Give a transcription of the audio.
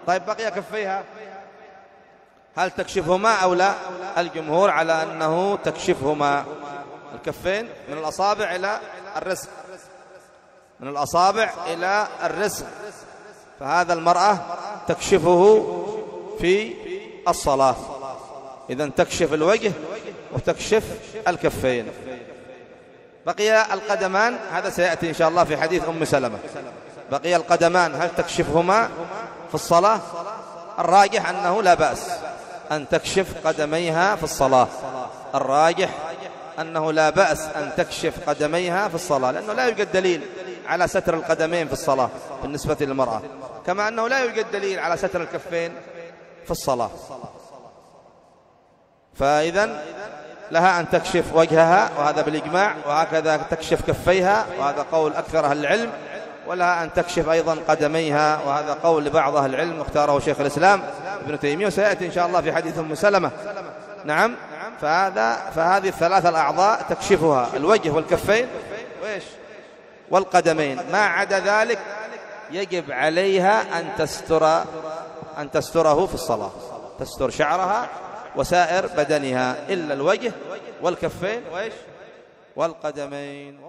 طيب بقي كفيها، هل تكشفهما أو لا؟ الجمهور على أنه تكشفهما، الكفين من الأصابع إلى الرسغ، من الأصابع إلى الرسغ، فهذا المرأة تكشفه في الصلاة. إذن تكشف الوجه وتكشف الكفين. بقي القدمان، هذا سيأتي إن شاء الله في حديث أم سلمة. بقي القدمان، هل تكشفهما في الصلاة؟ الراجح أنه لا بأس أن تكشف قدميها في الصلاة، الراجح أنه لا بأس أن تكشف قدميها في الصلاة، لأنه لا يوجد دليل على ستر القدمين في الصلاة بالنسبة للمرأة، كما أنه لا يوجد دليل على ستر الكفين في الصلاة. فإذن لها أن تكشف وجهها، وهذا بالإجماع، وهكذا تكشف كفيها، وهذا قول أكثر أهل العلم، ولها أن تكشف أيضا قدميها، وهذا قول لبعض أهل العلم اختاره شيخ الإسلام ابن تيمية، وسيأتي إن شاء الله في حديث أم سلمة. نعم، فهذه الثلاث الأعضاء تكشفها، الوجه والكفين والقدمين. ما عدا ذلك يجب عليها أن تستره في الصلاة، تستر شعرها وسائر بدنها إلا الوجه والكفين والقدمين.